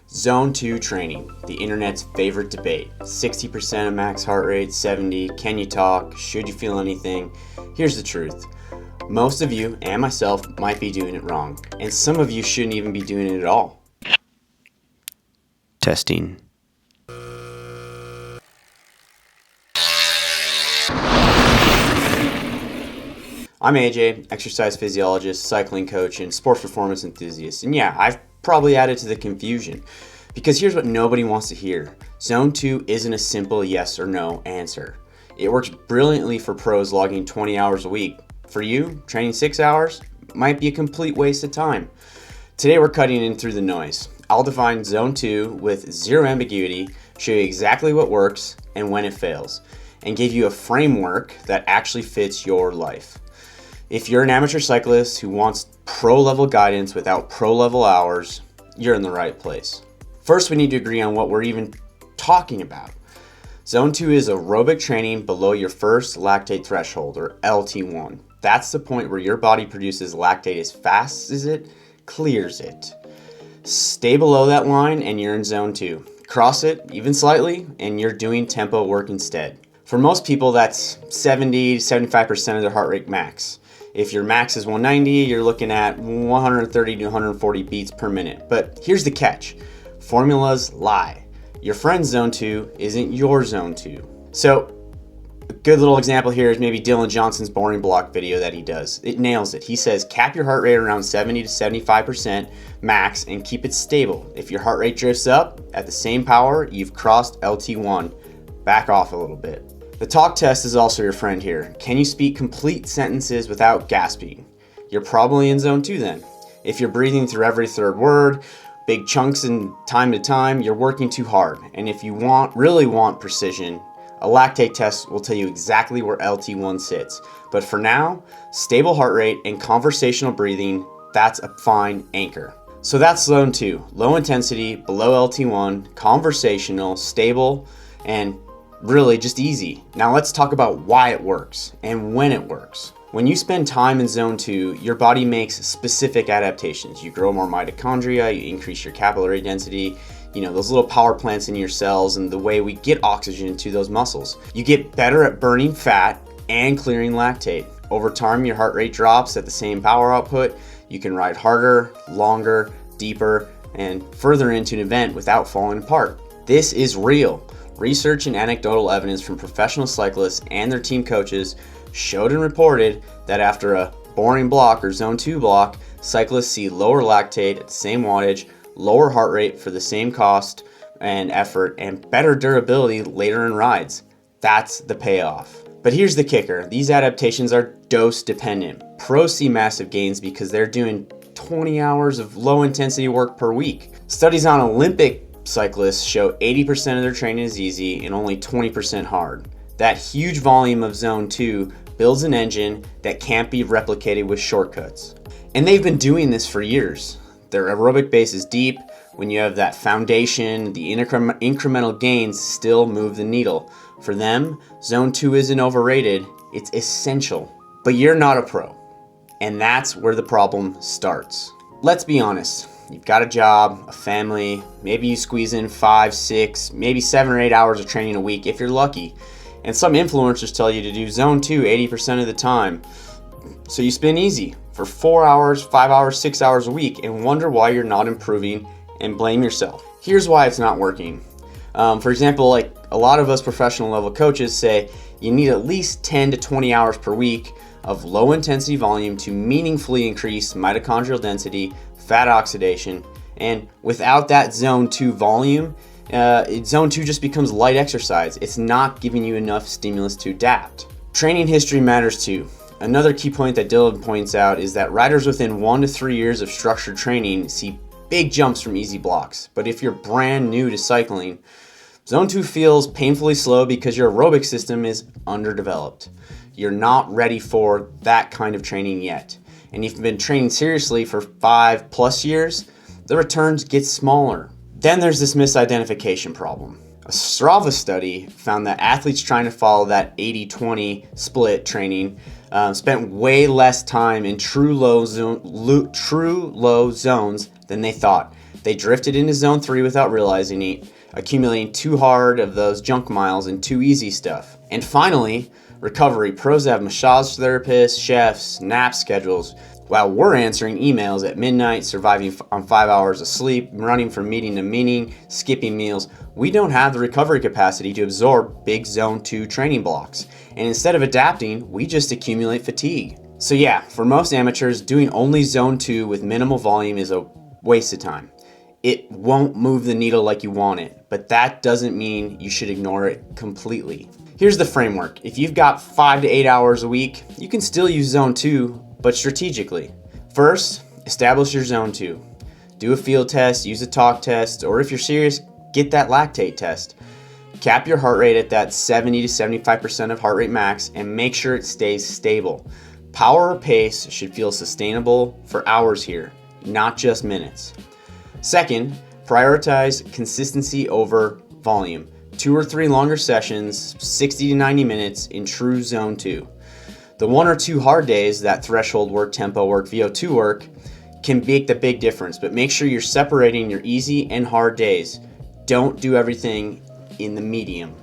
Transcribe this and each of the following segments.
Zone 2 training, the internet's favorite debate. 60% of max heart rate, 70, can you talk, should you feel anything? Here's the truth. Most of you, and myself, might be doing it wrong, and some of you shouldn't even be doing it at all. Testing. I'm AJ, exercise physiologist, cycling coach, and sports performance enthusiast. And yeah, I've probably added to the confusion. Because here's what nobody wants to hear. Zone 2 isn't a simple yes or no answer. It works brilliantly for pros logging 20 hours a week. For you, training 6 hours might be a complete waste of time. Today we're cutting in through the noise. I'll define Zone 2 with zero ambiguity, show you exactly what works and when it fails, and give you a framework that actually fits your life. If you're an amateur cyclist who wants pro-level guidance without pro-level hours, you're in the right place. First, we need to agree on what we're even talking about. Zone 2 is aerobic training below your first lactate threshold, or LT1. That's the point where your body produces lactate as fast as it clears it. Stay below that line and you're in Zone 2. Cross it, even slightly, and you're doing tempo work instead. For most people, that's 70 to 75% of their heart rate max. If your max is 190, you're looking at 130 to 140 beats per minute. But here's the catch. Formulas lie. Your friend's Zone 2 isn't your Zone 2. So a good little example here is maybe Dylan Johnson's boring block video that he does. It nails it. He says cap your heart rate around 70 to 75% max and keep it stable. If your heart rate drifts up at the same power, you've crossed LT1. Back off a little bit. The talk test is also your friend here. Can you speak complete sentences without gasping? You're probably in Zone 2 then. If you're breathing through every third word, big chunks and time to time, you're working too hard. And if you really want precision, a lactate test will tell you exactly where LT1 sits. But for now, stable heart rate and conversational breathing, that's a fine anchor. So that's Zone 2, low intensity, below LT1, conversational, stable, and really just easy. Now let's talk about why it works and when it works. When you spend time in Zone 2, your body makes specific adaptations. You grow more mitochondria, you increase your capillary density, those little power plants in your cells and the way we get oxygen to those muscles. You get better at burning fat and clearing lactate. Over time, your heart rate drops at the same power output. You can ride harder, longer, deeper, and further into an event without falling apart. This is real. Research and anecdotal evidence from professional cyclists and their team coaches showed and reported that after a boring block or Zone 2 block, cyclists see lower lactate at the same wattage, lower heart rate for the same cost and effort, and better durability later in rides. That's the payoff. But here's the kicker. These adaptations are dose dependent. Pros see massive gains because they're doing 20 hours of low intensity work per week. Studies on Olympic cyclists show 80% of their training is easy and only 20% hard. That huge volume of Zone 2 builds an engine that can't be replicated with shortcuts. And they've been doing this for years. Their aerobic base is deep. When you have that foundation, the incremental gains still move the needle. For them, Zone 2 isn't overrated, it's essential. But you're not a pro. And that's where the problem starts. Let's be honest. You've got a job, a family, maybe you squeeze in 5, 6, maybe 7 or 8 hours of training a week if you're lucky. And some influencers tell you to do Zone 2 80% of the time. So you spin easy for 4 hours, 5 hours, 6 hours a week and wonder why you're not improving and blame yourself. Here's why it's not working. For example, like a lot of us professional level coaches say you need at least 10 to 20 hours per week of low intensity volume to meaningfully increase mitochondrial density, fat oxidation, and without that Zone 2 volume, Zone 2 just becomes light exercise. It's not giving you enough stimulus to adapt. Training history matters too. Another key point that Dylan points out is that riders within 1 to 3 years of structured training see big jumps from easy blocks. But if you're brand new to cycling, Zone 2 feels painfully slow because your aerobic system is underdeveloped. You're not ready for that kind of training yet. And if you've been training seriously for 5+ years, the returns get smaller. Then there's this misidentification problem. A Strava study found that athletes trying to follow that 80-20 split training spent way less time in true low zones than they thought. They drifted into zone 3 without realizing it, accumulating too hard of those junk miles and too easy stuff. And finally, recovery. Pros have massage therapists, chefs, nap schedules, while we're answering emails at midnight, surviving on 5 hours of sleep, running from meeting to meeting, skipping meals. We don't have the recovery capacity to absorb big zone 2 training blocks. And instead of adapting, we just accumulate fatigue. So yeah, for most amateurs, doing only zone 2 with minimal volume is a waste of time. It won't move the needle like you want it, but that doesn't mean you should ignore it completely. Here's the framework. If you've got 5 to 8 hours a week, you can still use zone 2, but strategically. First, establish your zone 2. Do a field test, use a talk test, or if you're serious, get that lactate test. Cap your heart rate at that 70 to 75% of heart rate max and make sure it stays stable. Power or pace should feel sustainable for hours here, not just minutes. Second, prioritize consistency over volume. 2 or 3 longer sessions, 60 to 90 minutes in true zone 2. The 1 or 2 hard days, that threshold work, tempo work, VO2 work, can make the big difference, but make sure you're separating your easy and hard days. Don't do everything in the medium.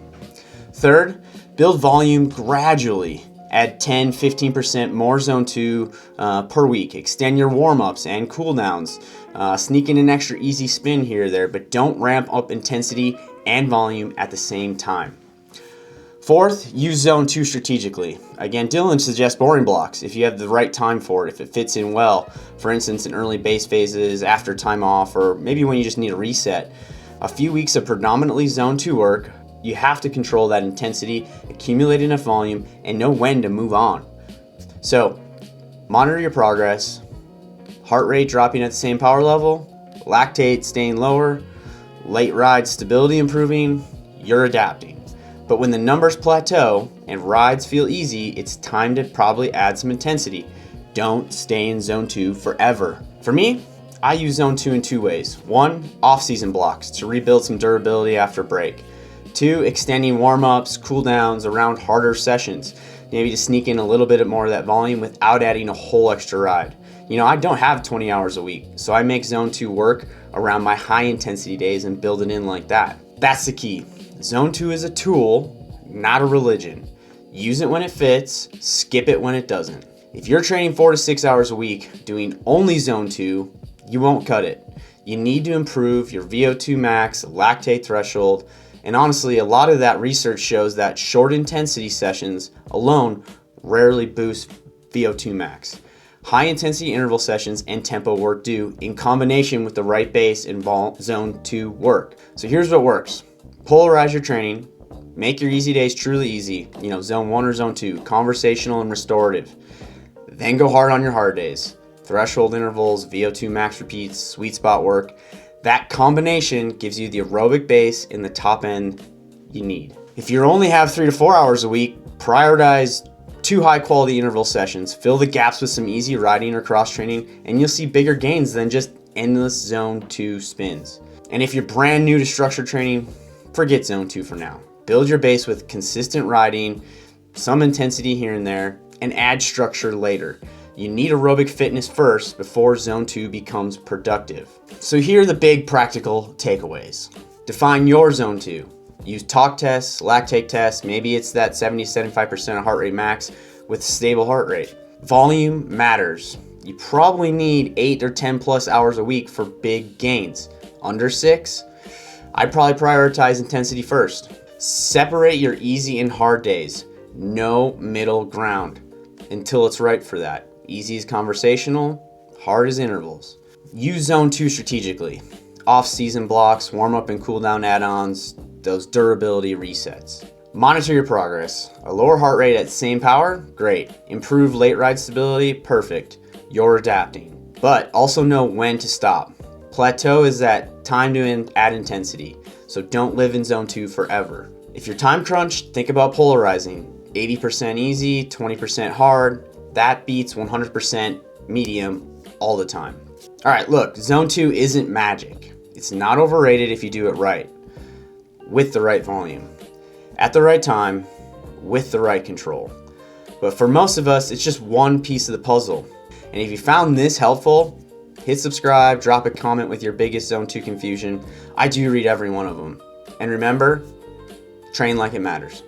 Third, build volume gradually. Add 10-15% more zone 2 per week. Extend your warm-ups and cool-downs. Sneak in an extra easy spin here or there, but don't ramp up intensity and volume at the same time. Fourth, use zone 2 strategically. Again, Dylan suggests boring blocks if you have the right time for it, if it fits in well. For instance, in early base phases, after time off, or maybe when you just need a reset. A few weeks of predominantly zone 2 work, you have to control that intensity, accumulate enough volume, and know when to move on. So, monitor your progress, heart rate dropping at the same power level, lactate staying lower, late ride stability improving, you're adapting. But when the numbers plateau and rides feel easy, it's time to probably add some intensity. Don't stay in zone 2 forever. For me, I use zone 2 in 2 ways. 1, off-season blocks to rebuild some durability after break. 2, extending warm-ups, cool-downs around harder sessions, maybe to sneak in a little bit more of that volume without adding a whole extra ride. You know, I don't have 20 hours a week, so I make zone 2 work around my high-intensity days and build it in like that. That's the key. Zone 2 is a tool, not a religion. Use it when it fits, skip it when it doesn't. If you're training 4 to 6 hours a week doing only zone 2, you won't cut it. You need to improve your VO2 max, lactate threshold, and honestly, a lot of that research shows that short intensity sessions alone rarely boost VO2 max. High intensity interval sessions and tempo work do in combination with the right base and zone 2 work. So here's what works. Polarize your training, make your easy days truly easy, zone 1 or zone 2, conversational and restorative. Then go hard on your hard days. Threshold intervals, VO2 max repeats, sweet spot work. That combination gives you the aerobic base in the top end you need. If you only have 3 to 4 hours a week, prioritize 2 high quality interval sessions, fill the gaps with some easy riding or cross training, and you'll see bigger gains than just endless zone 2 spins. And if you're brand new to structured training, forget zone 2 for now. Build your base with consistent riding, some intensity here and there, and add structure later. You need aerobic fitness first before zone 2 becomes productive. So here are the big practical takeaways. Define your zone 2. Use talk tests, lactate tests, maybe it's that 70-75% of heart rate max with stable heart rate. Volume matters. You probably need 8 or 10 plus hours a week for big gains. Under 6, I'd probably prioritize intensity first. Separate your easy and hard days. No middle ground until it's right for that. Easy is conversational, hard is intervals. Use zone 2 strategically. Off-season blocks, warm-up and cool-down add-ons, those durability resets. Monitor your progress. A lower heart rate at same power? Great. Improve late ride stability? Perfect. You're adapting. But also know when to stop. Plateau is that time to add intensity, so don't live in zone 2 forever. If you're time crunched, think about polarizing. 80% easy, 20% hard. That beats 100% medium all the time. All right, look, zone 2 isn't magic. It's not overrated if you do it right, with the right volume, at the right time, with the right control. But for most of us, it's just one piece of the puzzle. And if you found this helpful, hit subscribe, drop a comment with your biggest Zone 2 confusion. I do read every one of them. And remember, train like it matters.